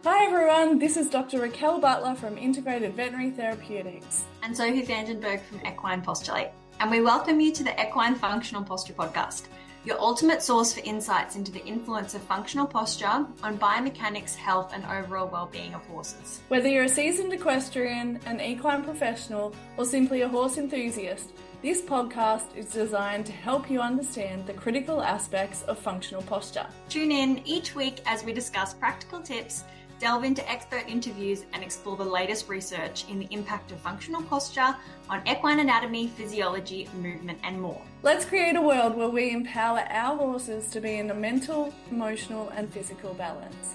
Hi everyone, this is Dr. Raquel Butler from Integrated Veterinary Therapeutics. And Sophie Vandenberg from Equine Postulate. And we welcome you to the Equine Functional Posture Podcast, your ultimate source for insights into the influence of functional posture on biomechanics, health, and overall well-being of horses. Whether you're a seasoned equestrian, an equine professional, or simply a horse enthusiast, this podcast is designed to help you understand the critical aspects of functional posture. Tune in each week as we discuss practical tips, delve into expert interviews, and explore the latest research in the impact of functional posture on equine anatomy, physiology, movement, and more. Let's create a world where we empower our horses to be in a mental, emotional, and physical balance.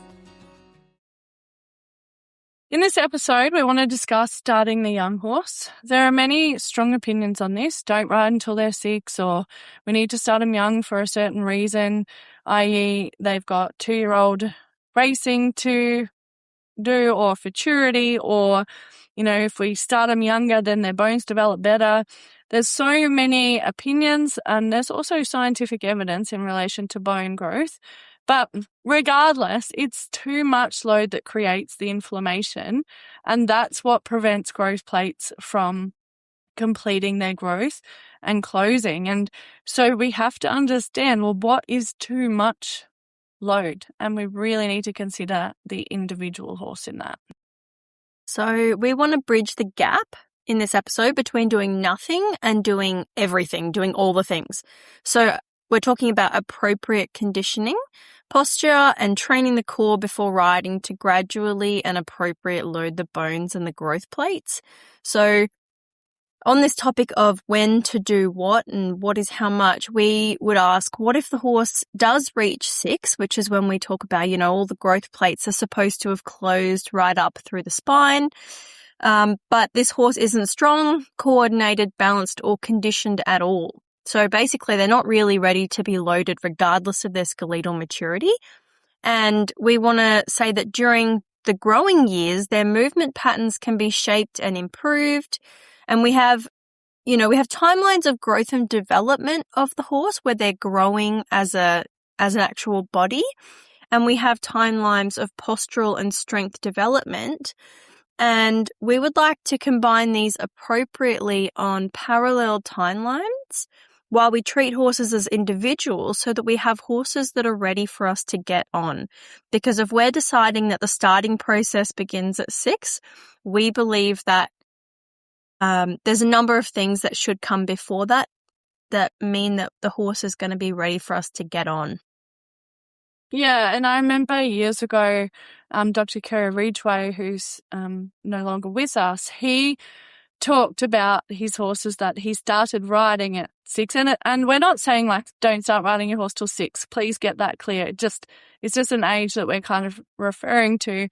In this episode, we want to discuss starting the young horse. There are many strong opinions on this. Don't ride until they're 6, or we need to start them young for a certain reason, i.e. they've got 2-year-old racing to do, or futurity, or, if we start them younger, then their bones develop better. There's so many opinions, and there's also scientific evidence in relation to bone growth. But regardless, it's too much load that creates the inflammation, and that's what prevents growth plates from completing their growth and closing. And so we have to understand, well, what is too much load? And we really need to consider the individual horse in that. So we want to bridge the gap in this episode between doing nothing and doing everything, doing all the things. So we're talking about appropriate conditioning, posture, and training the core before riding to gradually and appropriate load the bones and the growth plates. So on this topic of when to do what and what is how much, we would ask, what if the horse does reach 6, which is when we talk about, all the growth plates are supposed to have closed right up through the spine. But this horse isn't strong, coordinated, balanced, or conditioned at all. So basically, they're not really ready to be loaded regardless of their skeletal maturity. And we want to say that during the growing years, their movement patterns can be shaped and improved. And we have timelines of growth and development of the horse where they're growing as an actual body. And we have timelines of postural and strength development. And we would like to combine these appropriately on parallel timelines while we treat horses as individuals, so that we have horses that are ready for us to get on. Because if we're deciding that the starting process begins at 6, we believe that there's a number of things that should come before that mean that the horse is going to be ready for us to get on. Yeah, and I remember years ago, Dr. Kerry Ridgway, who's no longer with us, he talked about his horses that he started riding at 6. And we're not saying, don't start riding your horse till 6. Please get that clear. It's just an age that we're kind of referring to.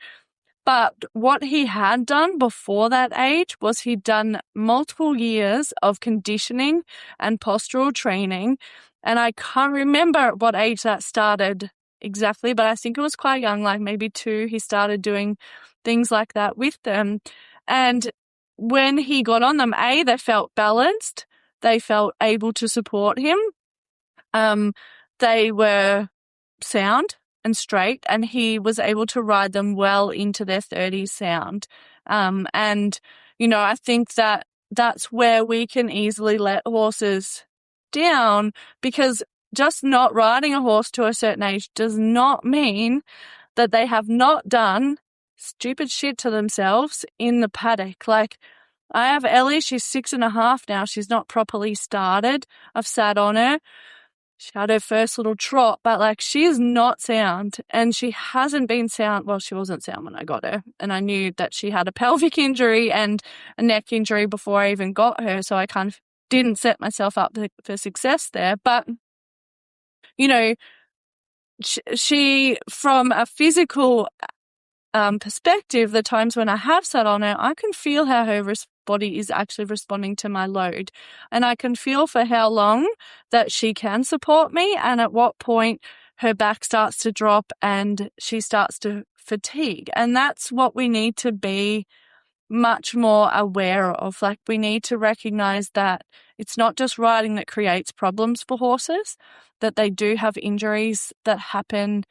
But what he had done before that age was he'd done multiple years of conditioning and postural training. And I can't remember at what age that started exactly, but I think it was quite young, like maybe 2. He started doing things like that with them. And when he got on them, they felt balanced. They felt able to support him. They were sound and straight, and he was able to ride them well into their 30s sound. I think that that's where we can easily let horses down, because just not riding a horse to a certain age does not mean that they have not done stupid shit to themselves in the paddock. Like, I have Ellie, she's 6.5 now. She's not properly started. I've sat on her. She had her first little trot, but she is not sound, and she hasn't been sound. Well, she wasn't sound when I got her, and I knew that she had a pelvic injury and a neck injury before I even got her. So I kind of didn't set myself up for success there. But, she, from a physical perspective, the times when I have sat on her, I can feel how her body is actually responding to my load, and I can feel for how long that she can support me, and at what point her back starts to drop and she starts to fatigue. And that's what we need to be much more aware of. We need to recognize that it's not just riding that creates problems for horses, that they do have injuries that happen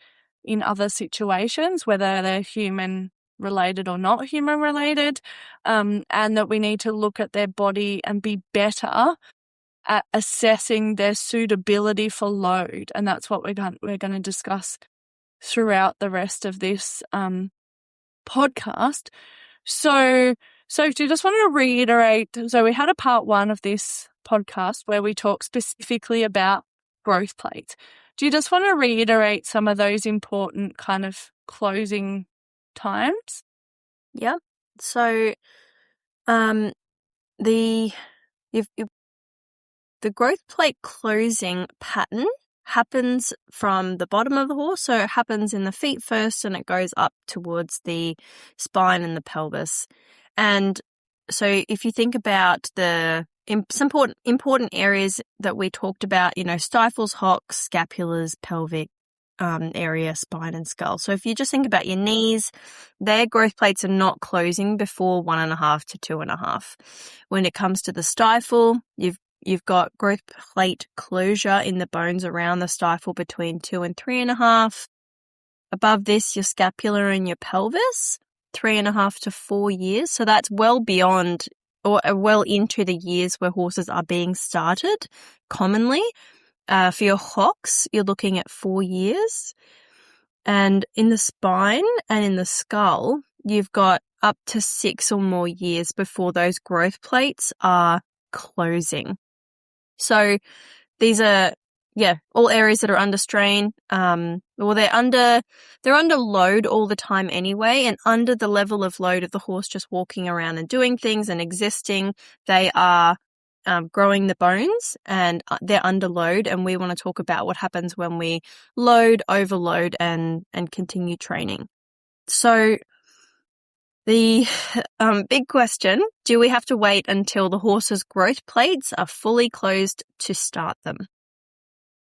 in other situations, whether they're human related or not human related, and that we need to look at their body and be better at assessing their suitability for load. And that's what we're going to discuss throughout the rest of this podcast. So, Sophie, just wanted to reiterate. So we had a part 1 of this podcast where we talk specifically about growth plates. Do you just want to reiterate some of those important kind of closing times? Yeah. So, the growth plate closing pattern happens from the bottom of the horse. So it happens in the feet first and it goes up towards the spine and the pelvis. And so if you think about some important areas that we talked about, stifles, hocks, scapulars, pelvic area, spine and skull. So if you just think about your knees, their growth plates are not closing before 1.5 to 2.5. When it comes to the stifle, you've got growth plate closure in the bones around the stifle between 2 and 3.5. Above this, your scapula and your pelvis, 3.5 to 4 years. So that's well beyond or well into the years where horses are being started commonly. For your hocks, you're looking at 4 years. And in the spine and in the skull, you've got up to 6 or more years before those growth plates are closing. So these are, all areas that are under strain. They're under load all the time anyway, and under the level of load of the horse just walking around and doing things and existing, they are growing the bones and they're under load. And we want to talk about what happens when we load, overload, and continue training. So the big question, do we have to wait until the horse's growth plates are fully closed to start them?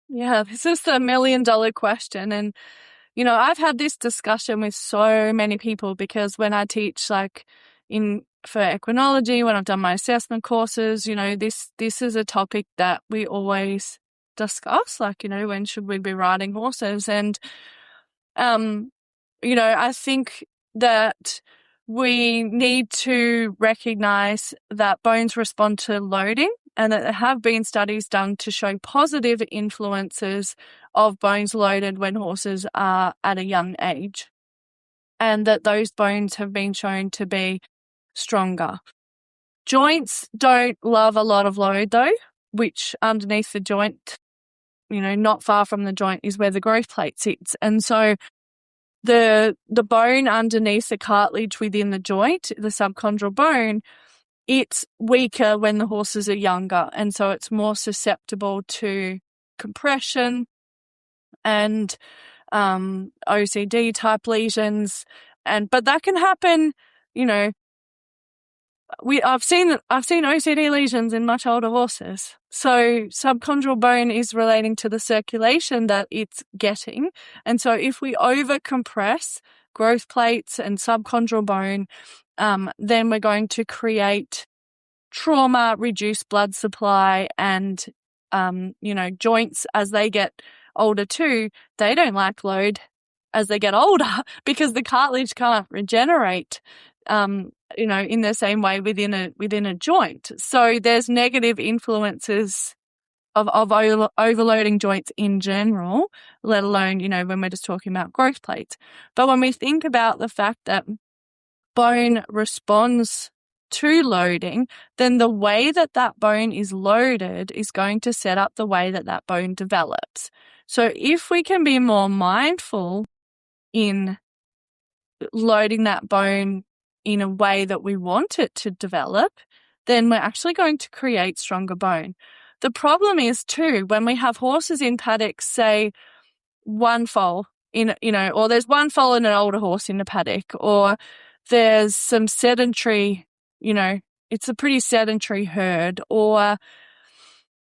Yeah, this is the $1 million question. And, I've had this discussion with so many people because when I teach for equinology, when I've done my assessment courses, this is a topic that we always discuss, when should we be riding horses? And, I think that we need to recognize that bones respond to loading, and that there have been studies done to show positive influences of bones loaded when horses are at a young age, and that those bones have been shown to be stronger. Joints don't love a lot of load though, which underneath the joint, not far from the joint is where the growth plate sits. And so the bone underneath the cartilage within the joint, the subchondral bone, it's weaker when the horses are younger, and so it's more susceptible to compression and OCD type lesions. But that can happen, I've seen OCD lesions in much older horses. So subchondral bone is relating to the circulation that it's getting. And so if we overcompress growth plates and subchondral bone, then we're going to create trauma, reduce blood supply, and, joints as they get older too, they don't like load as they get older because the cartilage can't regenerate, in the same way within a joint. So there's negative influences of overloading joints in general, let alone, when we're just talking about growth plates. But when we think about the fact that bone responds to loading, then the way that bone is loaded is going to set up the way that bone develops. So if we can be more mindful in loading that bone in a way that we want it to develop, then we're actually going to create stronger bone. The problem is too, when we have horses in paddocks, say one foal or there's one foal and an older horse in the paddock, or there's some sedentary, it's a pretty sedentary herd, or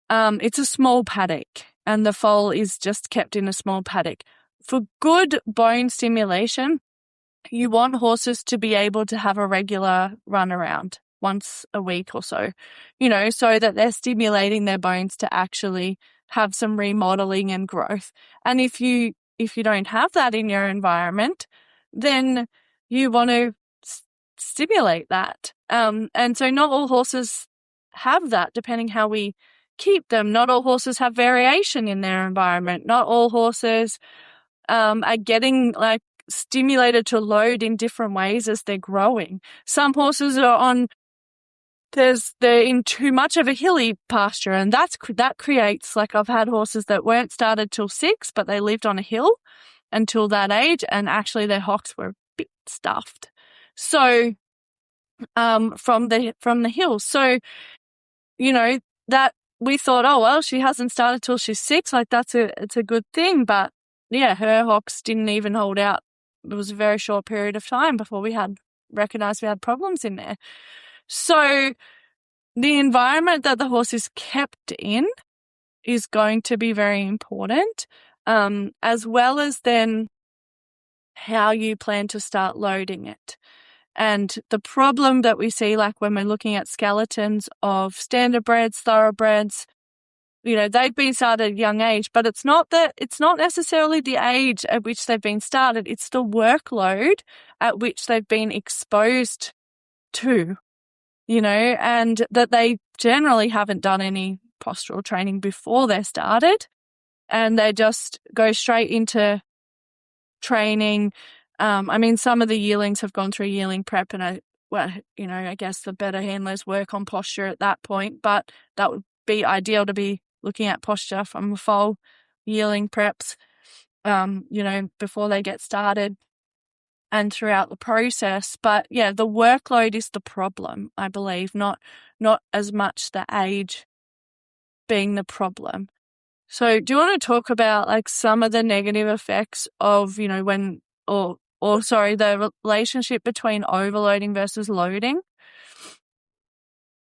it's a small paddock and the foal is just kept in a small paddock. For good bone stimulation, you want horses to be able to have a regular run around once a week or so, so that they're stimulating their bones to actually have some remodeling and growth. And if you if you don't have that in your environment, then you want to stimulate that. And so not all horses have that, depending how we keep them. Not all horses have variation in their environment. Not all horses are getting like stimulated to load in different ways as they're growing. Some horses are they're in too much of a hilly pasture, and that creates, like, I've had horses that weren't started till 6, but they lived on a hill until that age, and actually their hocks were a bit stuffed. So from the hill. So, that we thought, oh well, she hasn't started till she's 6, like it's a good thing. But yeah, her hocks didn't even hold out. It was a very short period of time before we had recognized we had problems in there. So the environment that the horse is kept in is going to be very important, as well as then how you plan to start loading it. And the problem that we see, like when we're looking at skeletons of standardbreds, thoroughbreds, they've been started at a young age, but it's not necessarily the age at which they've been started. It's the workload at which they've been exposed to, and that they generally haven't done any postural training before they're started, and they just go straight into training. Some of the yearlings have gone through yearling prep, and I guess the better handlers work on posture at that point, but that would be ideal to be looking at posture from the foal yearling preps, before they get started and throughout the process. But yeah, the workload is the problem, I believe, not as much the age being the problem. So do you want to talk about like some of the negative effects of, the relationship between overloading versus loading?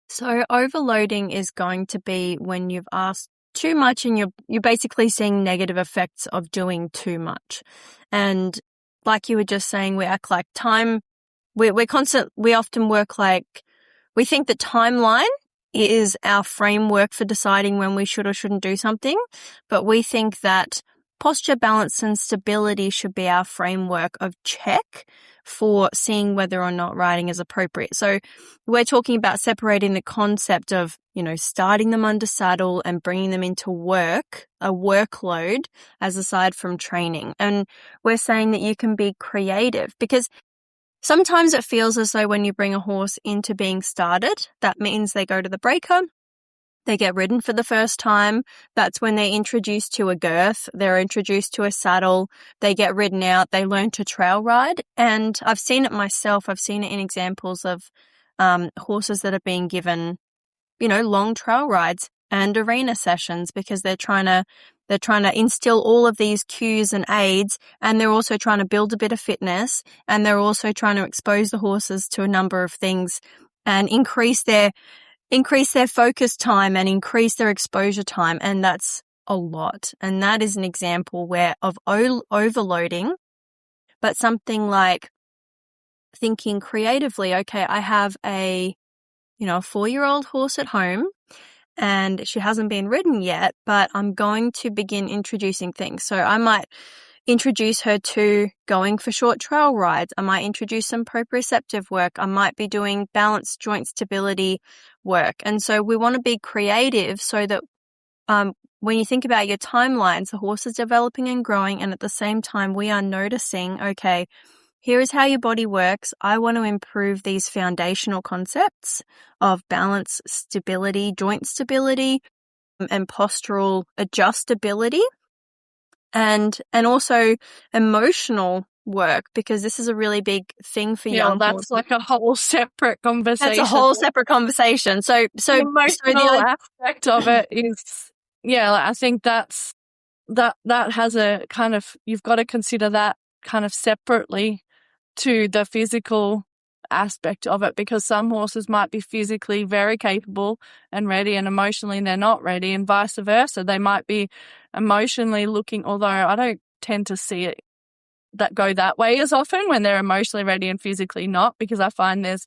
So overloading is going to be when you've asked too much and you're basically seeing negative effects of doing too much. And like you were just saying, we act like time, we often work like, we think that timeline is our framework for deciding when we should or shouldn't do something, but we think that posture, balance, and stability should be our framework of check for seeing whether or not riding is appropriate. So we're talking about separating the concept of, starting them under saddle and bringing them into a workload, as aside from training. And we're saying that you can be creative, because sometimes it feels as though when you bring a horse into being started, that means they go to the breaker, they get ridden for the first time. That's when they're introduced to a girth, they're introduced to a saddle, they get ridden out, they learn to trail ride. And I've seen it myself. I've seen it in examples of horses that are being given, long trail rides and arena sessions, because they're trying to instill all of these cues and aids, and they're also trying to build a bit of fitness, and they're also trying to expose the horses to a number of things and increase their focus time and increase their exposure time. And that's a lot. And that is an example of overloading, but something like thinking creatively. Okay, I have a 4-year-old horse at home and she hasn't been ridden yet, but I'm going to begin introducing things. So I might introduce her to going for short trail rides. I might introduce some proprioceptive work. I might be doing balance, joint stability work. And so we want to be creative so that when you think about your timelines, the horse is developing and growing, and at the same time we are noticing, okay, here is how your body works. I want to improve these foundational concepts of balance, stability, joint stability, and postural adjustability. And also emotional work, because this is a really big thing for young that's horses. like a whole separate conversation. That's a whole separate conversation. So the emotional aspect of it is, I think that has a kind of, you've got to consider that kind of separately to the physical aspect of it, because some horses might be physically very capable and ready, and emotionally they're not ready, and vice versa. They might be emotionally looking, although I don't tend to see it that go that way as often when they're emotionally ready and physically not, because I find there's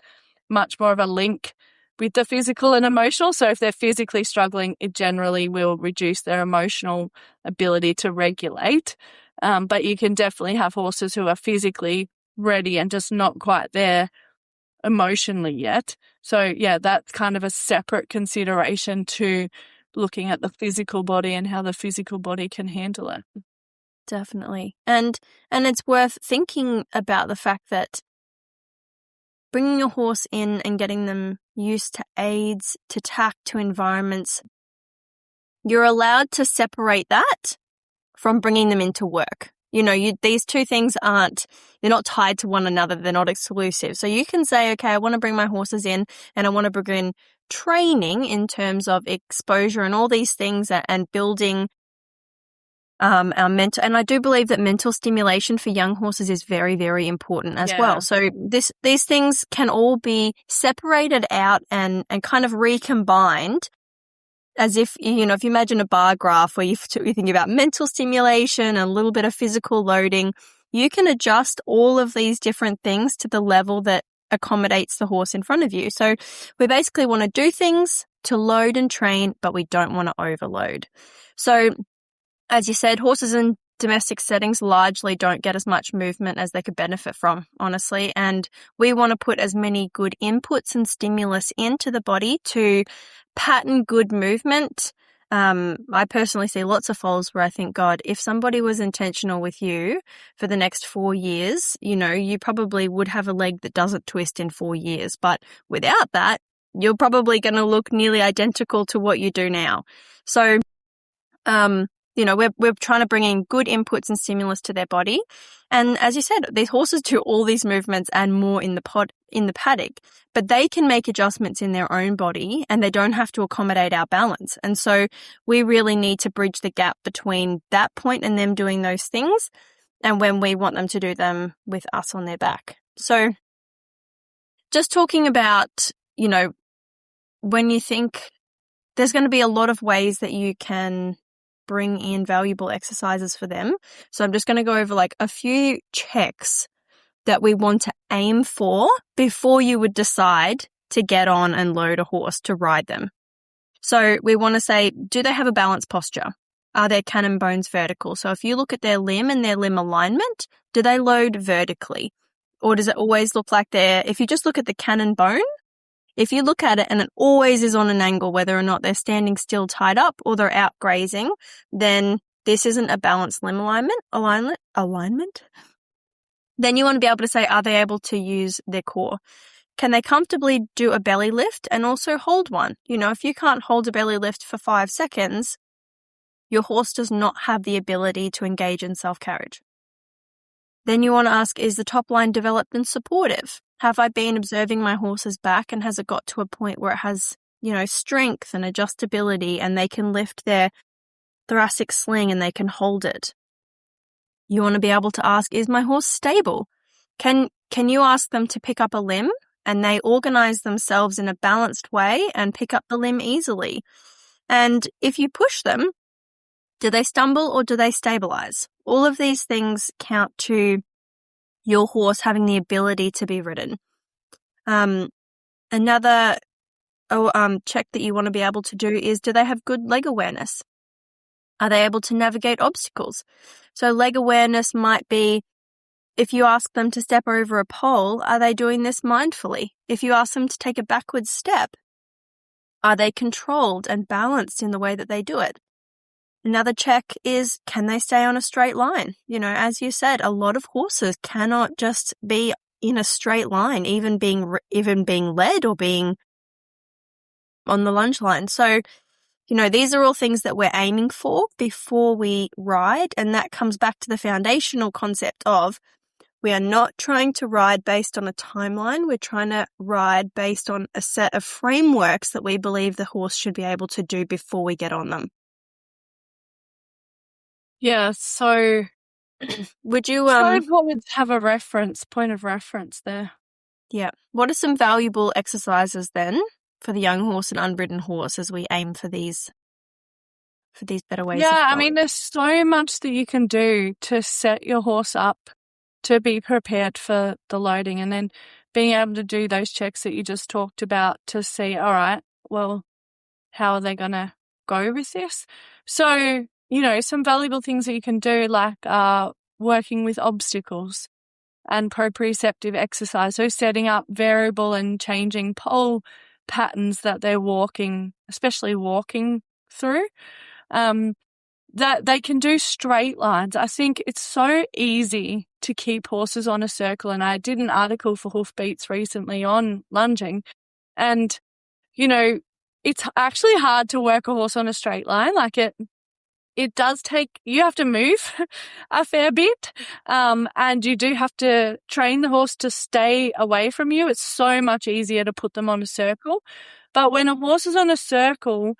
much more of a link with the physical and emotional. So if they're physically struggling, it generally will reduce their emotional ability to regulate. But you can definitely have horses who are physically ready and just not quite there emotionally yet. So yeah, that's kind of a separate consideration to looking at the physical body and how the physical body can handle it. Definitely. And it's worth thinking about the fact that bringing your horse in and getting them used to aids, to tack, to environments, you're allowed to separate that from bringing them into work. You know, these two things they're not tied to one another. They're not exclusive. So you can say, okay, I want to bring my horses in and I want to bring in training in terms of exposure and all these things and building our mental. And I do believe that mental stimulation for young horses is very, very important as well. So these things can all be separated out and kind of recombined. As if, you know, if you imagine a bar graph where you think about mental stimulation, a little bit of physical loading, you can adjust all of these different things to the level that accommodates the horse in front of you. So we basically want to do things to load and train, but we don't want to overload. So as you said, horses in domestic settings largely don't get as much movement as they could benefit from, honestly. And we want to put as many good inputs and stimulus into the body to pattern good movement. I personally see lots of foals where I think, God, if somebody was intentional with you for the next 4 years, you know, you probably would have a leg that doesn't twist in 4 years. But without that, you're probably going to look nearly identical to what you do now. So, you know, we're trying to bring in good inputs and stimulus to their body. And as you said, these horses do all these movements and more in the paddock, but they can make adjustments in their own body and they don't have to accommodate our balance. And so we really need to bridge the gap between that point and them doing those things and when we want them to do them with us on their back. So just talking about, you know, when you think there's going to be a lot of ways that you can bring in valuable exercises for them. So I'm just going to go over like a few checks that we want to aim for before you would decide to get on and load a horse to ride them. So we want to say, do they have a balanced posture? Are their cannon bones vertical? So if you look at their limb and their limb alignment, do they load vertically? Or does it always look like if you just look at the cannon bone, if you look at it and it always is on an angle, whether or not they're standing still tied up or they're out grazing, then this isn't a balanced limb alignment. Then you want to be able to say, are they able to use their core? Can they comfortably do a belly lift and also hold one? You know, if you can't hold a belly lift for 5 seconds, your horse does not have the ability to engage in self-carriage. Then you want to ask, is the top line developed and supportive? Have I been observing my horse's back and has it got to a point where it has, you know, strength and adjustability and they can lift their thoracic sling and they can hold it? You want to be able to ask, is my horse stable? Can you ask them to pick up a limb and they organize themselves in a balanced way and pick up the limb easily? And if you push them, do they stumble or do they stabilize? All of these things count to your horse having the ability to be ridden. Another check that you want to be able to do is, do they have good leg awareness? Are they able to navigate obstacles? So leg awareness might be, if you ask them to step over a pole, are they doing this mindfully? If you ask them to take a backward step, are they controlled and balanced in the way that they do it? Another check is, can they stay on a straight line? You know, as you said, a lot of horses cannot just be in a straight line, even being led or being on the lunge line. So, you know, these are all things that we're aiming for before we ride. And that comes back to the foundational concept of, we are not trying to ride based on a timeline. We're trying to ride based on a set of frameworks that we believe the horse should be able to do before we get on them. Yeah, so would you what would have a point of reference there? Yeah. What are some valuable exercises then for the young horse and unridden horse as we aim for these better ways of Yeah, I going? mean, there's so much that you can do to set your horse up to be prepared for the loading, and then being able to do those checks that you just talked about to see, all right, well, how are they going to go with this? So some valuable things that you can do, like working with obstacles and proprioceptive exercise. So setting up variable and changing pole patterns that they're walking, especially walking through. That they can do straight lines. I think it's so easy to keep horses on a circle. And I did an article for Hoofbeats recently on lunging. And, it's actually hard to work a horse on a straight line. Like it does take, you have to move a fair bit. And you do have to train the horse to stay away from you. It's so much easier to put them on a circle. But when a horse is on a circle,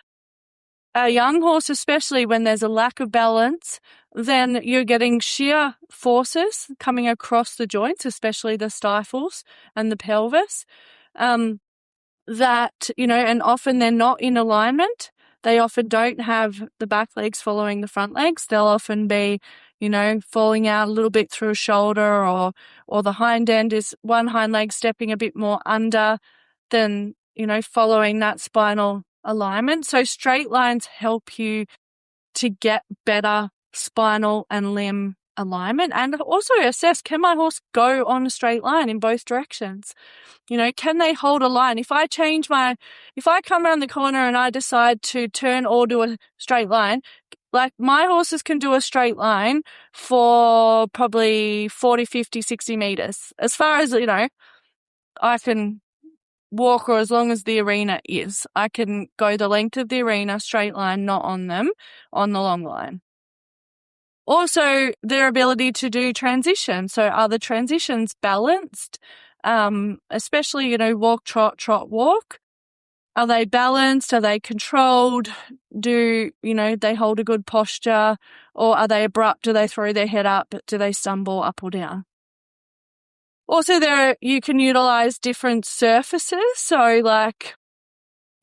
a young horse, especially when there's a lack of balance, then you're getting shear forces coming across the joints, especially the stifles and the pelvis, and often they're not in alignment. They often don't have the back legs following the front legs. They'll often be, falling out a little bit through a shoulder, or the hind end is one hind leg stepping a bit more under than, following that spinal alignment. So straight lines help you to get better spinal and limb alignment, and also assess, can my horse go on a straight line in both directions? Can they hold a line? If I come around the corner and I decide to turn or do a straight line, like my horses can do a straight line for probably 40, 50, 60 meters. As far as, I can walk, or as long as the arena is. I can go the length of the arena, straight line, not on them, on the long line. Also, their ability to do transition. So are the transitions balanced? Especially, walk, trot, trot, walk. Are they balanced? Are they controlled? Do, they hold a good posture? Or are they abrupt? Do they throw their head up? Do they stumble up or down? Also, you can utilize different surfaces. So like,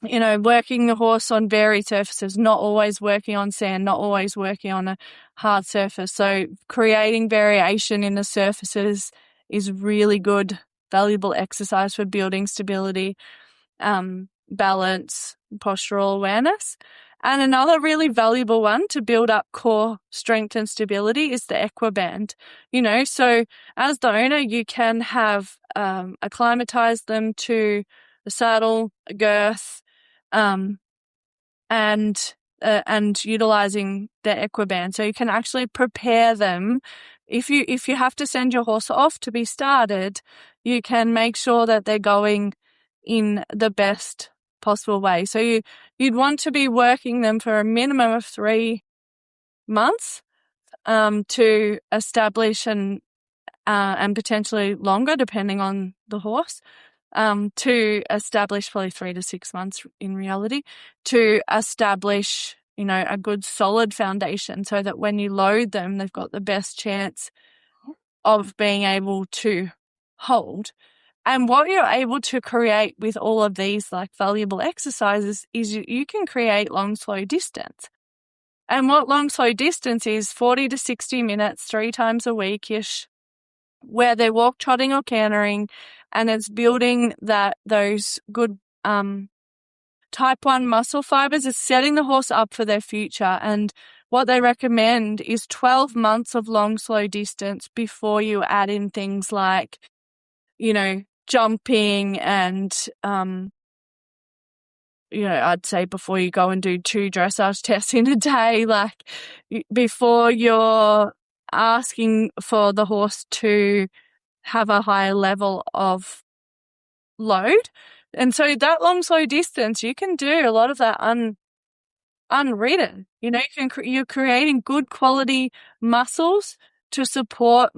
working the horse on varied surfaces, not always working on sand, not always working on a hard surface. So creating variation in the surfaces is really good, valuable exercise for building stability, balance, postural awareness. And another really valuable one to build up core strength and stability is the equiband. So as the owner, you can have acclimatize them to the saddle, a girth, and utilizing the equiband. So you can actually prepare them. If you have to send your horse off to be started, you can make sure that they're going in the best possible way. So you'd want to be working them for a minimum of 3 months to establish and potentially longer, depending on the horse, to establish, probably 3 to 6 months in reality, to establish, a good solid foundation, so that when you load them, they've got the best chance of being able to hold. And what you're able to create with all of these like valuable exercises is you can create long, slow distance. And what long, slow distance is 40 to 60 minutes, 3 times a week-ish, where they're walk, trotting or cantering, and it's building those good type 1 muscle fibers. Is setting the horse up for their future. And what they recommend is 12 months of long, slow distance before you add in things like, jumping and, I'd say before you go and do 2 dressage tests in a day, like before you're asking for the horse to have a higher level of load. And so that long, slow distance, you can do a lot of that unridden. You're creating good quality muscles to support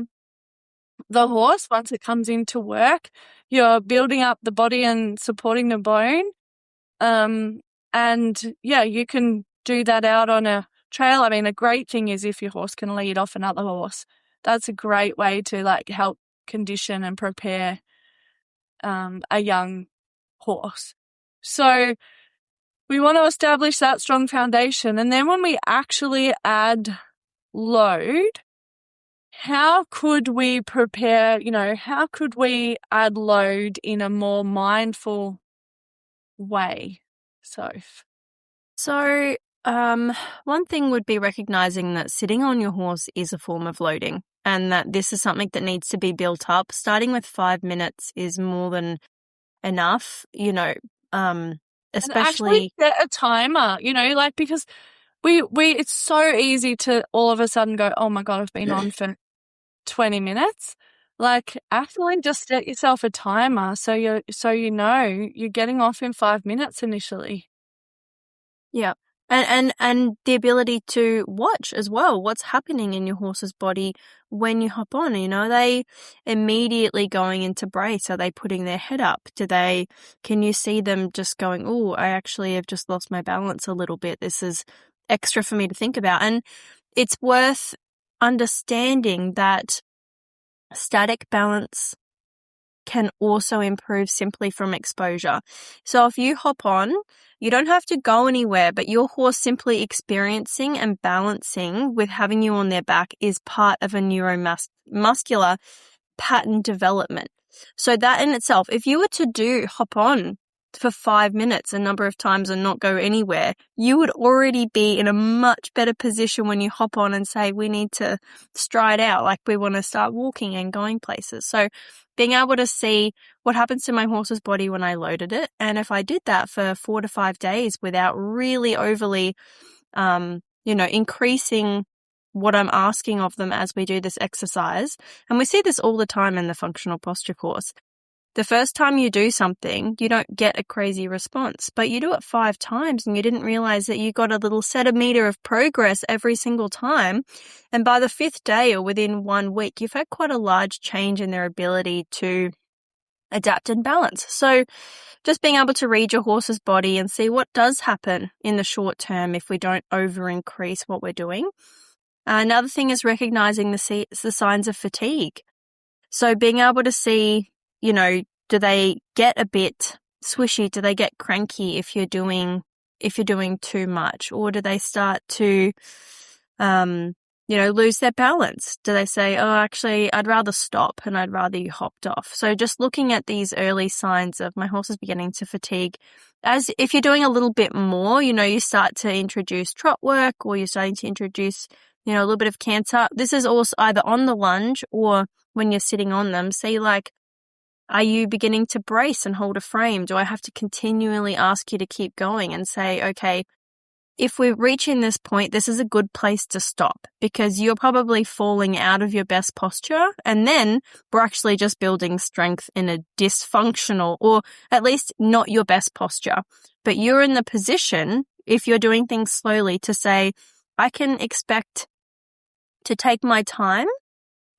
the horse once it comes into work. You're building up the body and supporting the bone. You can do that out on a trail. I mean, a great thing is if your horse can lead off another horse. That's a great way to help condition and prepare a young horse. So we want to establish that strong foundation. And then when we actually add load, how could we prepare, how could we add load in a more mindful way? So One thing would be recognizing that sitting on your horse is a form of loading and that this is something that needs to be built up. Starting with 5 minutes is more than enough, And actually especially, set a timer, like, because we it's so easy to all of a sudden go, oh my God, I've been on for 20 minutes. Like, actually just set yourself a timer so you're getting off in 5 minutes initially. yeah. And the ability to watch as well what's happening in your horse's body when you hop on. Are they immediately going into brace? Are they putting their head up? Can you see them just going, oh, I actually have just lost my balance a little bit. This is extra for me to think about. And it's worth understanding that static balance can also improve simply from exposure. So if you hop on, you don't have to go anywhere, but your horse simply experiencing and balancing with having you on their back is part of a neuromuscular pattern development. So that in itself, if you were to hop on for 5 minutes a number of times and not go anywhere, you would already be in a much better position when you hop on and say, we need to stride out, like we want to start walking and going places. So being able to see what happens to my horse's body when I loaded it. And if I did that for 4 to 5 days without really overly, increasing what I'm asking of them as we do this exercise. And we see this all the time in the functional posture course. The first time you do something, you don't get a crazy response, but you do it 5 times and you didn't realize that you got a little centimeter of progress every single time. And by the 5th day or within 1 week, you've had quite a large change in their ability to adapt and balance. So just being able to read your horse's body and see what does happen in the short term if we don't over increase what we're doing. Another thing is recognizing the signs of fatigue. So being able to see, do they get a bit swishy? Do they get cranky if you're doing too much? Or do they start to, lose their balance? Do they say, oh, actually, I'd rather stop and I'd rather you hopped off? So just looking at these early signs of my horse is beginning to fatigue. As if you're doing a little bit more, you start to introduce trot work or you're starting to introduce, a little bit of canter. This is also either on the lunge or when you're sitting on them. See, like, are you beginning to brace and hold a frame? Do I have to continually ask you to keep going and say, okay, if we're reaching this point, this is a good place to stop because you're probably falling out of your best posture. And then we're actually just building strength in a dysfunctional or at least not your best posture. But you're in the position, if you're doing things slowly, to say, I can expect to take my time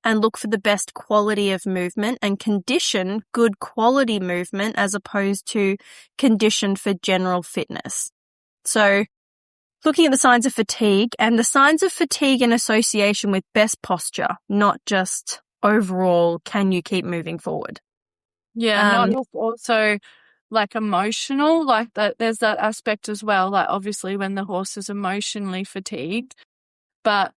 and look for the best quality of movement and condition good quality movement as opposed to condition for general fitness. So looking at the signs of fatigue and the signs of fatigue in association with best posture, not just overall, can you keep moving forward? Yeah, not also like emotional, like that. There's that aspect as well. Like obviously when the horse is emotionally fatigued, but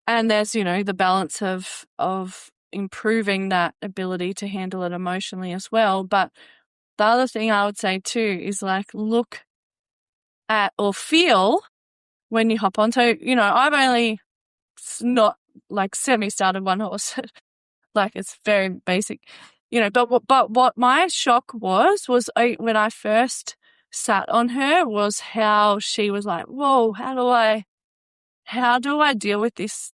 and there's the balance of improving that ability to handle it emotionally as well. But the other thing I would say too is like look at or feel when you hop on. So I've only not like semi-started one horse. Like it's very basic, but what my shock was when I first sat on her was how she was like, whoa, how do I deal with this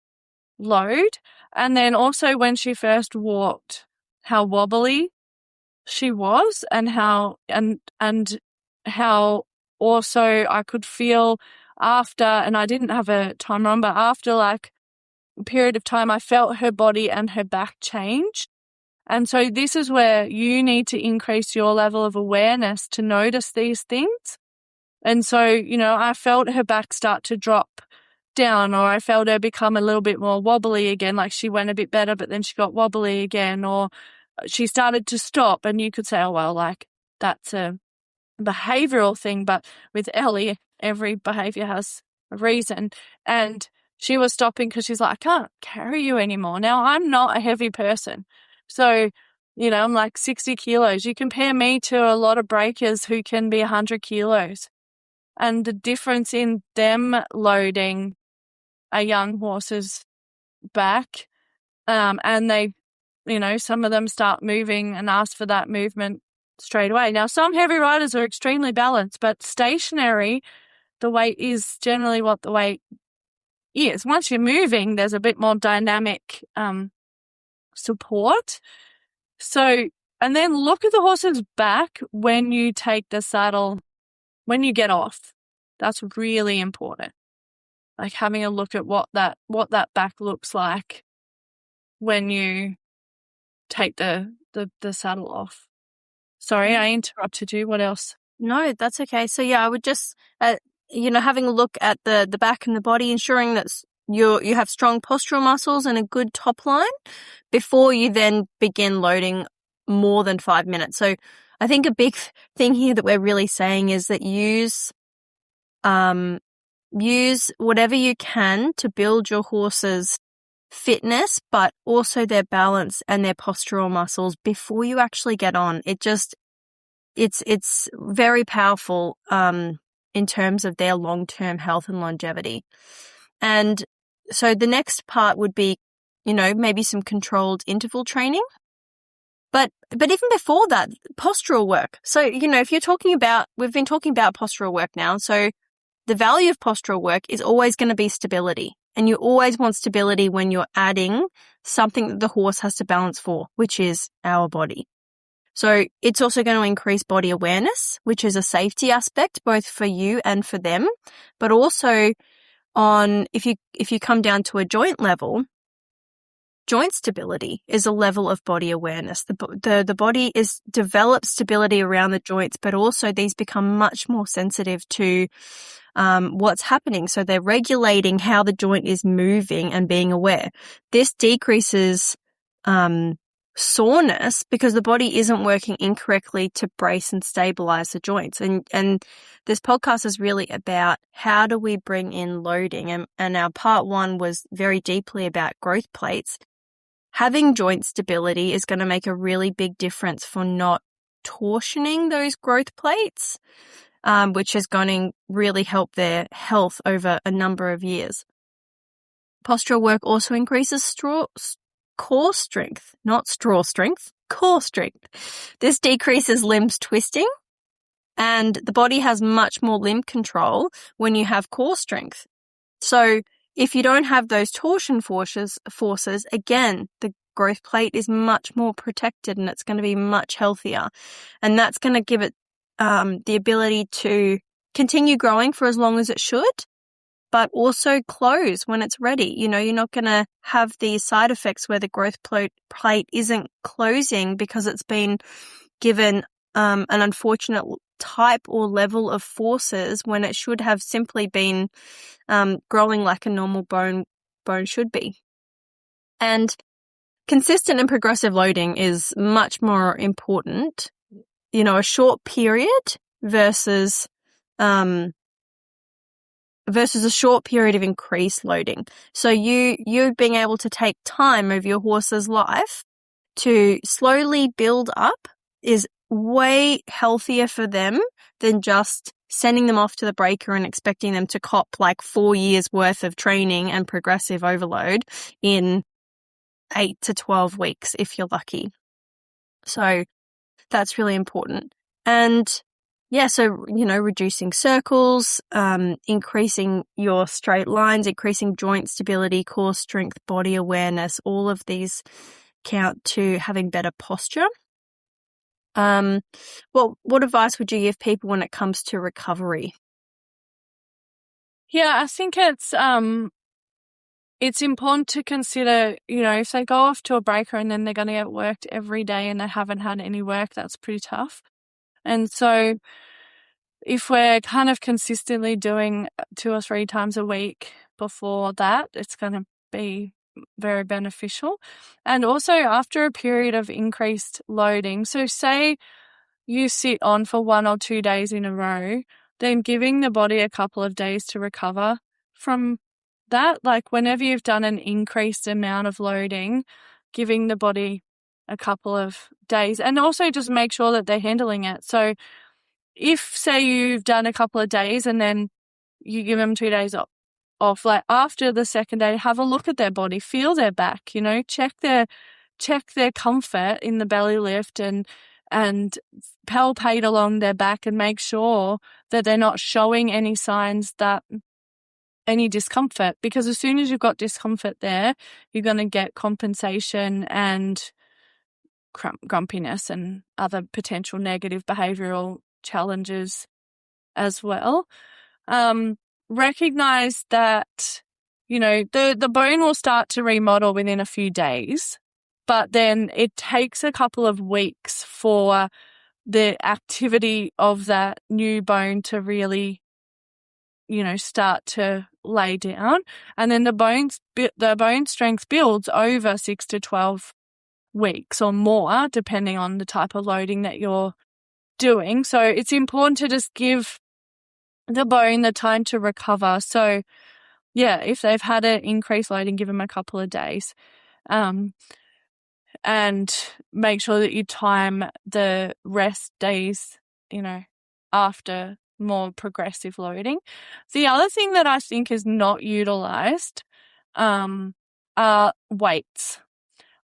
load? And then also when she first walked, how wobbly she was and how also I could feel after, and I didn't have a timer on, but after like period of time, I felt her body and her back change. And so this is where you need to increase your level of awareness to notice these things. And so, I felt her back start to drop down, or I felt her become a little bit more wobbly again, like she went a bit better, but then she got wobbly again, or she started to stop. And you could say, oh, well, like that's a behavioral thing. But with Ellie, every behavior has a reason. And she was stopping because she's like, I can't carry you anymore. Now, I'm not a heavy person. So, I'm like 60 kilos. You compare me to a lot of breakers who can be 100 kilos. and the difference in them loading a young horse's back, and they, some of them start moving and ask for that movement straight away. Now, some heavy riders are extremely balanced, but stationary, the weight is generally what the weight is. Once you're moving, there's a bit more dynamic support. So, and then look at the horse's back when you take the saddle, when you get off. That's really important. Like having a look at what that back looks like when you take the saddle off. Sorry, I interrupted you. What else? No, that's okay. So yeah, I would just, having a look at the back and the body, ensuring that you have strong postural muscles and a good top line before you then begin loading more than 5 minutes. So I think a big thing here that we're really saying is that use whatever you can to build your horse's fitness, but also their balance and their postural muscles before you actually get on. It's very powerful in terms of their long-term health and longevity. And so the next part would be, maybe some controlled interval training. But even before that, postural work. So, if we've been talking about postural work now. So the value of postural work is always going to be stability. And you always want stability when you're adding something that the horse has to balance for, which is our body. So it's also going to increase body awareness, which is a safety aspect both for you and for them. But also if you come down to a joint level, joint stability is a level of body awareness. The body develops stability around the joints, but also these become much more sensitive to what's happening. So they're regulating how the joint is moving and being aware. This decreases soreness because the body isn't working incorrectly to brace and stabilize the joints. And this podcast is really about how do we bring in loading. And our part 1 was very deeply about growth plates. Having joint stability is going to make a really big difference for not torsioning those growth plates, which is going to really help their health over a number of years. Postural work also increases core strength, not straw strength, core strength. This decreases limbs twisting, and the body has much more limb control when you have core strength. So if you don't have those torsion forces, again, the growth plate is much more protected and it's going to be much healthier. And that's going to give it the ability to continue growing for as long as it should, but also close when it's ready. You're not going to have these side effects where the growth plate isn't closing because it's been given an unfortunate type or level of forces when it should have simply been growing like a normal bone should be. And consistent and progressive loading is much more important. A short period versus a short period of increased loading. So you being able to take time of your horse's life to slowly build up is way healthier for them than just sending them off to the breaker and expecting them to cop like 4 years worth of training and progressive overload in 8 to 12 weeks if you're lucky. So that's really important. And yeah, so, reducing circles, increasing your straight lines, increasing joint stability, core strength, body awareness, all of these count to having better posture. What advice would you give people when it comes to recovery? Yeah, I think it's important to consider, if they go off to a breaker and then they're going to get worked every day and they haven't had any work, that's pretty tough. And so if we're kind of consistently doing 2 or 3 times a week before that, it's going to be very beneficial. And also after a period of increased loading, so say you sit on for 1 or 2 days in a row, then giving the body a couple of days to recover from that, like whenever you've done an increased amount of loading, giving the body a couple of days, and also just make sure that they're handling it. So if say you've done a couple of days and then you give them 2 days off, like after the second day, have a look at their body, feel their back, check their comfort in the belly lift and palpate along their back and make sure that they're not showing any signs that any discomfort, because as soon as you've got discomfort there, you're going to get compensation and grumpiness and other potential negative behavioral challenges as well. Recognize that, the bone will start to remodel within a few days, but then it takes a couple of weeks for the activity of that new bone to really, start to lay down. And then the bone strength builds over 6 to 12 weeks or more, depending on the type of loading that you're doing. So it's important to just give the bone the time to recover. So yeah, if they've had an increased loading, give them a couple of days. And make sure that you time the rest days, after more progressive loading. The other thing that I think is not utilized are weights.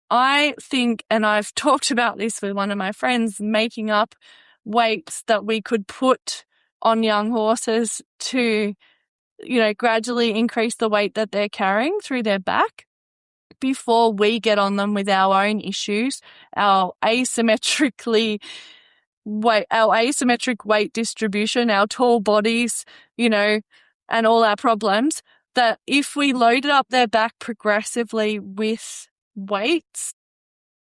I think, and I've talked about this with one of my friends, making up weights that we could put on young horses to, gradually increase the weight that they're carrying through their back before we get on them with our own issues, our asymmetric weight distribution, our tall bodies, and all our problems, that if we loaded up their back progressively with weights,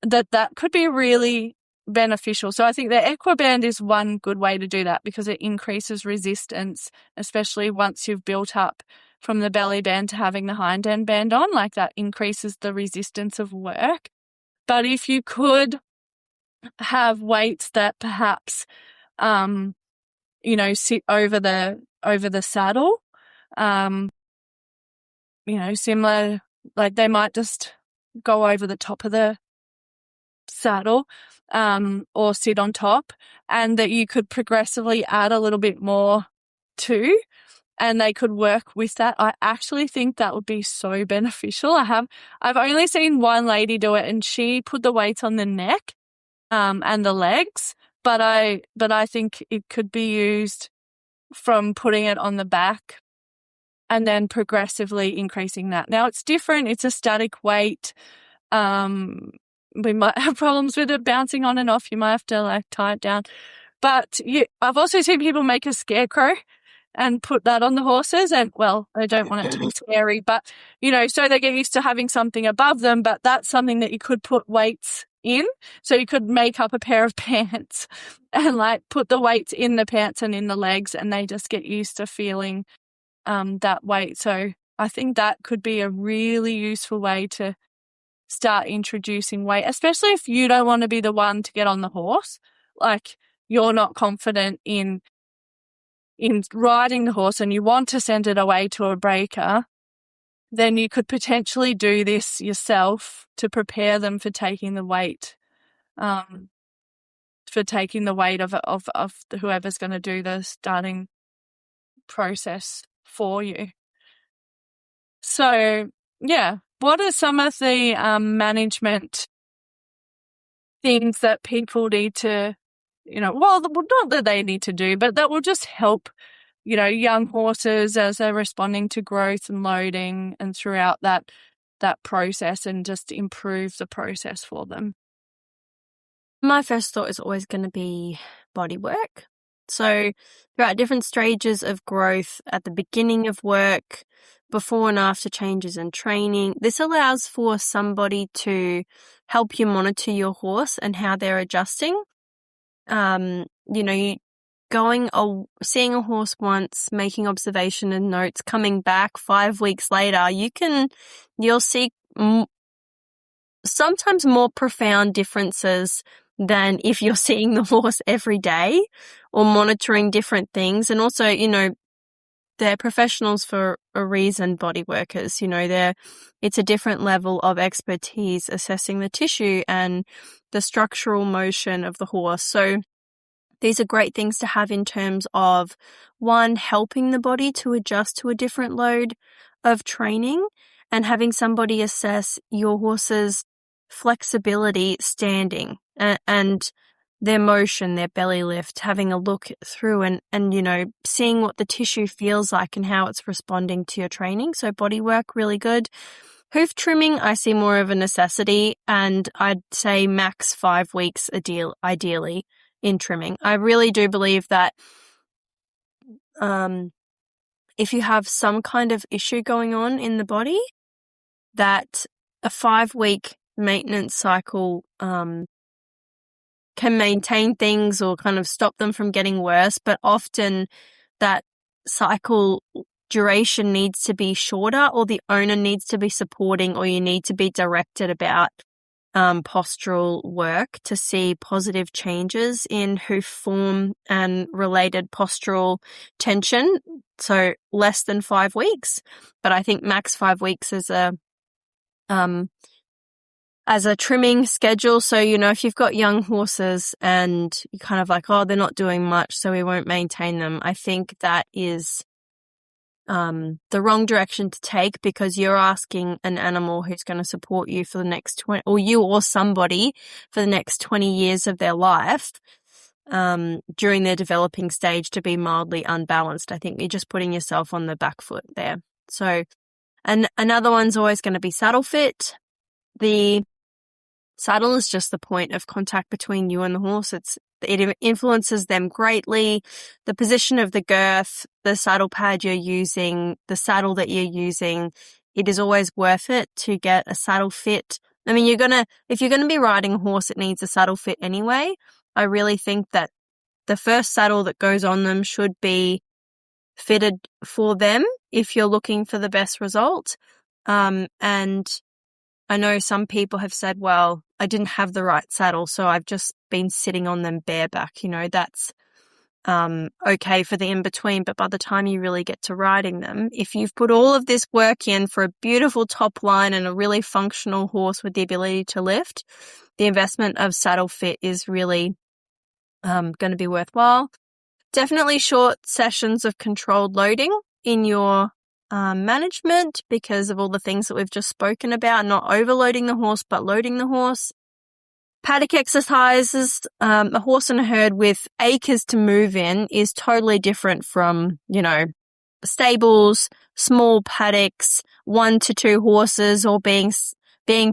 that could be really beneficial. So I think the Equiband is one good way to do that, because it increases resistance, especially once you've built up from the belly band to having the hind end band on, like that increases the resistance of work. But if you could have weights that perhaps, sit over the saddle, similar, like they might just go over the top of the saddle, or sit on top, and that you could progressively add a little bit more to, and they could work with that. I actually think that would be so beneficial. I've only seen one lady do it, and she put the weights on the neck, and the legs, but I think it could be used from putting it on the back and then progressively increasing that. Now it's different. It's a static weight. We might have problems with it bouncing on and off. You might have to tie it down. But I've also seen people make a scarecrow and put that on the horses, and they don't want it to be scary, but so they get used to having something above them. But that's something that you could put weights in. So you could make up a pair of pants and put the weights in the pants and in the legs, and they just get used to feeling that weight. So I think that could be a really useful way to start introducing weight, especially if you don't want to be the one to get on the horse. Like you're not confident in riding the horse and you want to send it away to a breaker, then you could potentially do this yourself to prepare them for taking the weight, of whoever's going to do the starting process for you. So, yeah, what are some of the management things that people need to, not that they need to do, but that will just help, young horses as they're responding to growth and loading and throughout that process, and just improve the process for them? My first thought is always going to be body work. So throughout different stages of growth, at the beginning of work, before and after changes in training, this allows for somebody to help you monitor your horse and how they're adjusting. Seeing a horse once, making observation and notes, coming back 5 weeks later, you'll see sometimes more profound differences than if you're seeing the horse every day or monitoring different things. And also, they're professionals for a reason, body workers. It's a different level of expertise assessing the tissue and the structural motion of the horse. So These are great things to have in terms of, one, helping the body to adjust to a different load of training, and having somebody assess your horse's flexibility standing and their motion, their belly lift, having a look through and seeing what the tissue feels like and how it's responding to your training. So body work, really good. Hoof trimming, I see more of a necessity, and I'd say max 5 weeks ideally in trimming. I really do believe that if you have some kind of issue going on in the body, that a 5-week maintenance cycle can maintain things or kind of stop them from getting worse, but often that cycle duration needs to be shorter, or the owner needs to be supporting, or you need to be directed about postural work to see positive changes in hoof form and related postural tension. So less than 5 weeks, but I think max 5 weeks is as a trimming schedule. So, if you've got young horses and you're kind of like, oh, they're not doing much, so we won't maintain them, I think that is the wrong direction to take, because you're asking an animal who's going to support you for the next 20, or you or somebody for the next 20 years of their life, during their developing stage, to be mildly unbalanced. I think you're just putting yourself on the back foot there. So, and another one's always going to be saddle fit. The saddle is just the point of contact between you and the horse. It influences them greatly. The position of the girth, the saddle pad you're using, the saddle that you're using, it is always worth it to get a saddle fit. I mean, if you're going to be riding a horse, it needs a saddle fit anyway. I really think that the first saddle that goes on them should be fitted for them if you're looking for the best result. And I know some people have said, well, I didn't have the right saddle, so I've just been sitting on them bareback. That's okay for the in-between, but by the time you really get to riding them, if you've put all of this work in for a beautiful top line and a really functional horse with the ability to lift, the investment of saddle fit is really going to be worthwhile. Definitely short sessions of controlled loading in your management, because of all the things that we've just spoken about, not overloading the horse, but loading the horse. Paddock exercises, a horse and a herd with acres to move in is totally different from, stables, small paddocks, 1 to 2 horses, or being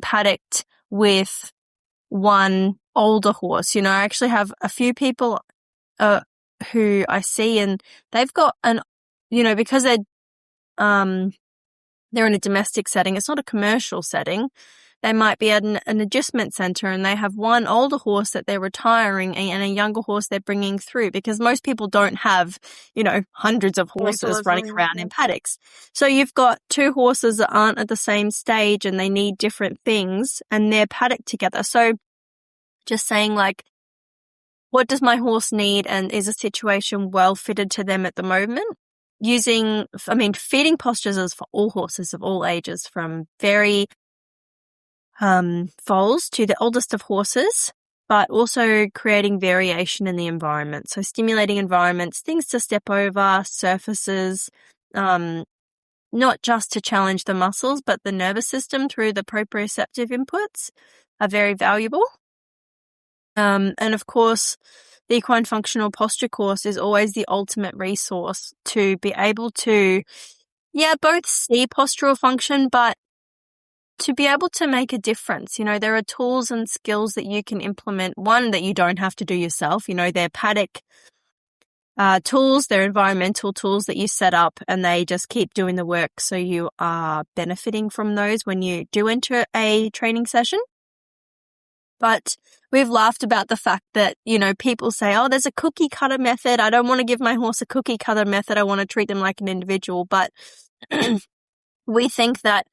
paddocked with one older horse. I actually have a few people who I see, and they've got because they're in a domestic setting, it's not a commercial setting. They might be at an adjustment center, and they have one older horse that they're retiring and a younger horse they're bringing through, because most people don't have, hundreds of horses running around in paddocks. So you've got 2 horses that aren't at the same stage and they need different things, and they're paddocked together. So just saying, like, what does my horse need, and is a situation well fitted to them at the moment? Feeding postures is for all horses of all ages, from very foals to the oldest of horses, but also creating variation in the environment. So stimulating environments, things to step over, surfaces, not just to challenge the muscles, but the nervous system through the proprioceptive inputs are very valuable. And of course, the equine functional posture course is always the ultimate resource to be able to, both see postural function, but to be able to make a difference. There are tools and skills that you can implement, one that you don't have to do yourself. They're paddock tools, they're environmental tools that you set up, and they just keep doing the work. So you are benefiting from those when you do enter a training session. But we've laughed about the fact that, people say, oh, there's a cookie cutter method. I don't want to give my horse a cookie cutter method. I want to treat them like an individual. But we think that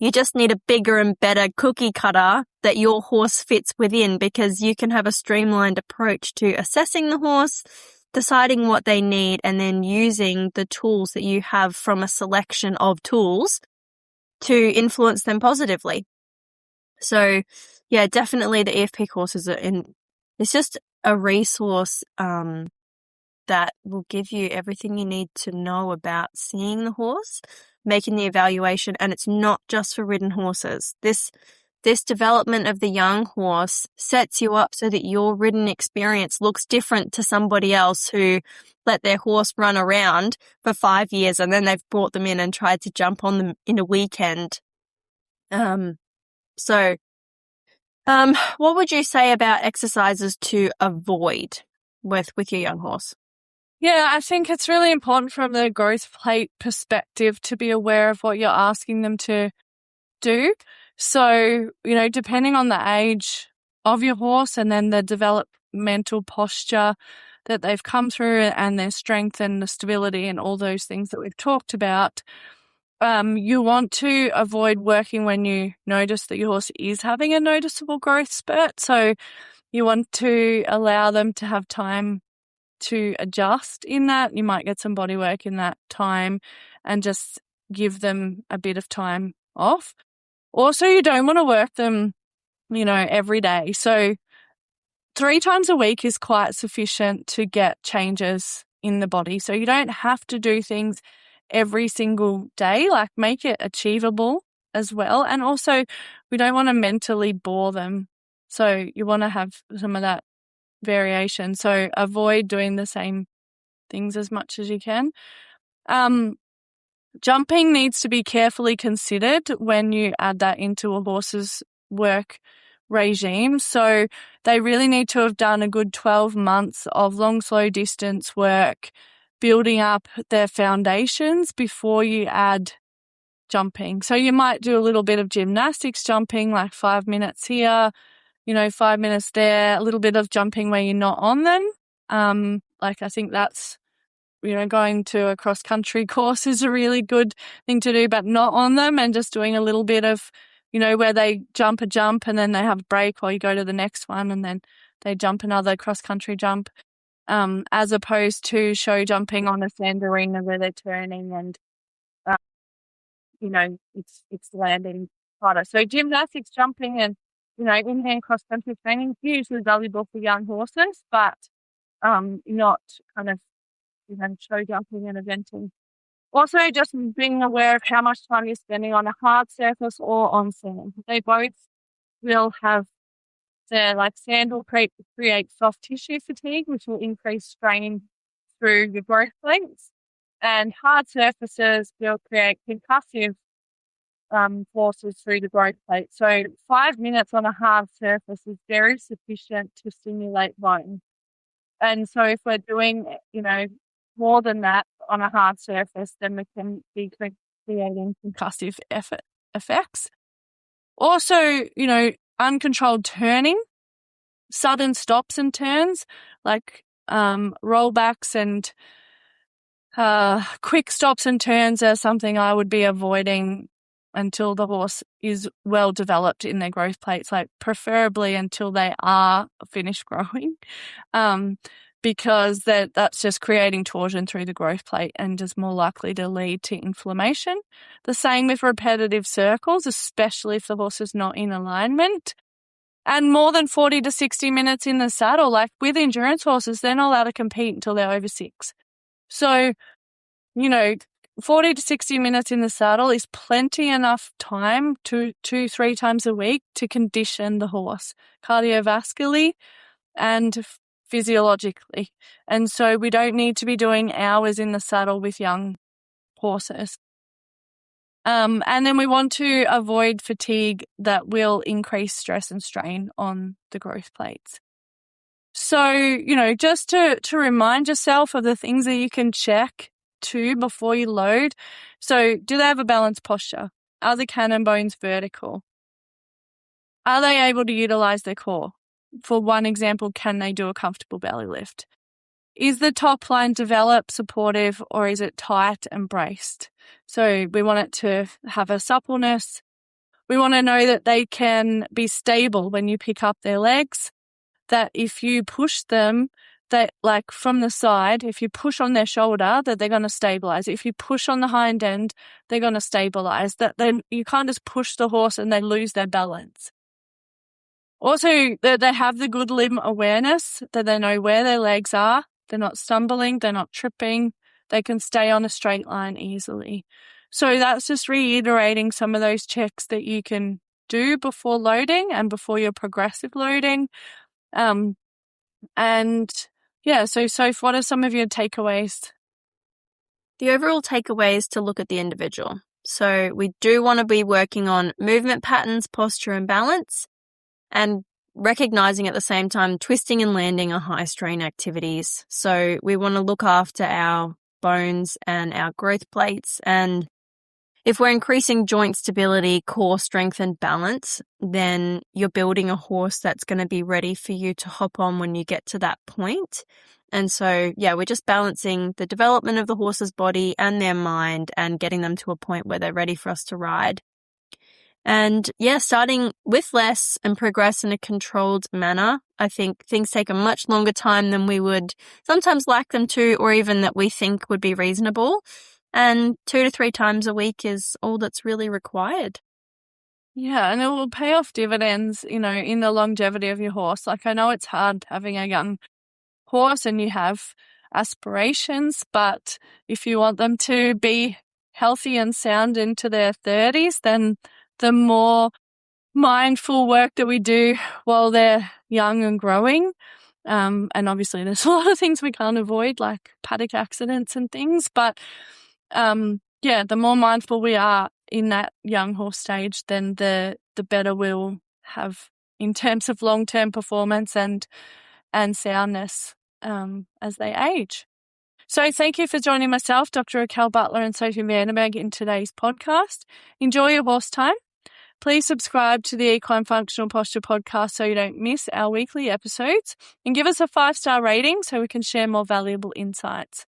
you just need a bigger and better cookie cutter that your horse fits within, because you can have a streamlined approach to assessing the horse, deciding what they need, and then using the tools that you have from a selection of tools to influence them positively. So, definitely the EFP courses it's just a resource that will give you everything you need to know about seeing the horse, making the evaluation, and it's not just for ridden horses. This development of the young horse sets you up so that your ridden experience looks different to somebody else who let their horse run around for 5 years and then they've brought them in and tried to jump on them in a weekend. So what would you say about exercises to avoid with your young horse? Yeah, I think it's really important from the growth plate perspective to be aware of what you're asking them to do. So, depending on the age of your horse and then the developmental posture that they've come through and their strength and the stability and all those things that we've talked about, you want to avoid working when you notice that your horse is having a noticeable growth spurt. So you want to allow them to have time to adjust in that. You might get some body work in that time and just give them a bit of time off. Also, you don't want to work them, every day. So 3 times a week is quite sufficient to get changes in the body. So you don't have to do things every single day, like make it achievable as well. And also, we don't want to mentally bore them. So you want to have some of that variation. So avoid doing the same things as much as you can. Jumping needs to be carefully considered when you add that into a horse's work regime. So they really need to have done a good 12 months of long, slow distance work, building up their foundations before you add jumping. So you might do a little bit of gymnastics jumping, like 5 minutes here, 5 minutes there, a little bit of jumping where you're not on them. I think that's, going to a cross-country course is a really good thing to do, but not on them, and just doing a little bit of, where they jump a jump and then they have a break while you go to the next one and then they jump another cross-country jump, as opposed to show jumping on a sand arena where they're turning and, it's landing harder. So gymnastics jumping and, in-hand cross-country training is usually valuable for young horses, but not kind of, show jumping and eventing. Also, just being aware of how much time you're spending on a hard surface or on sand. They both will have sand will create soft tissue fatigue, which will increase strain through your growth plates, and hard surfaces will create concussive forces through the growth plate. So 5 minutes on a hard surface is very sufficient to stimulate bone. And so if we're doing, more than that on a hard surface, then we can be creating concussive effects. Also, uncontrolled turning, sudden stops and turns, like rollbacks and quick stops and turns are something I would be avoiding until the horse is well developed in their growth plates, like preferably until they are finished growing, because that's just creating torsion through the growth plate and just more likely to lead to inflammation. The same with repetitive circles, especially if the horse is not in alignment. And more than 40 to 60 minutes in the saddle, like with endurance horses, they're not allowed to compete until they're over 6. So, 40 to 60 minutes in the saddle is plenty enough time 2-3 times a week to condition the horse cardiovascularly and physiologically. And so we don't need to be doing hours in the saddle with young horses. And then we want to avoid fatigue that will increase stress and strain on the growth plates. So, just to remind yourself of the things that you can check too before you load. So, do they have a balanced posture? Are the cannon bones vertical? Are they able to utilize their core? For one example, can they do a comfortable belly lift? Is the top line developed, supportive, or is it tight and braced? So we want it to have a suppleness. We want to know that they can be stable when you pick up their legs, that if you push them, that like from the side, if you push on their shoulder, that they're going to stabilize. If you push on the hind end, they're going to stabilize. That then you can't just push the horse and they lose their balance. Also, that they have the good limb awareness, that they know where their legs are. They're not stumbling, they're not tripping. They can stay on a straight line easily. So that's just reiterating some of those checks that you can do before loading and before your progressive loading. And yeah, so Soph, what are some of your takeaways? The overall takeaway is to look at the individual. So we do want to be working on movement patterns, posture and balance, and recognizing at the same time twisting and landing are high strain activities. So we want to look after our bones and our growth plates. And if we're increasing joint stability, core strength and balance, then you're building a horse that's going to be ready for you to hop on when you get to that point. And so, yeah, we're just balancing the development of the horse's body and their mind and getting them to a point where they're ready for us to ride. And yeah, starting with less and progress in a controlled manner. I think things take a much longer time than we would sometimes like them to, or even that we think would be reasonable. And 2 to 3 times a week is all that's really required. Yeah, and it will pay off dividends, in the longevity of your horse. Like, I know it's hard having a young horse and you have aspirations, but if you want them to be healthy and sound into their 30s, then the more mindful work that we do while they're young and growing, and obviously there's a lot of things we can't avoid, like paddock accidents and things, but the more mindful we are in that young horse stage, then the better we'll have in terms of long-term performance and soundness as they age. So thank you for joining myself, Dr. Raquel Butler and Sophie Vandenberg in today's podcast. Enjoy your horse time. Please subscribe to the Equine Functional Posture podcast so you don't miss our weekly episodes, and give us a 5-star rating so we can share more valuable insights.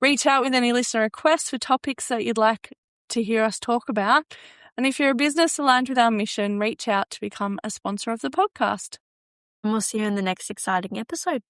Reach out with any listener requests for topics that you'd like to hear us talk about. And if you're a business aligned with our mission, reach out to become a sponsor of the podcast. And we'll see you in the next exciting episode.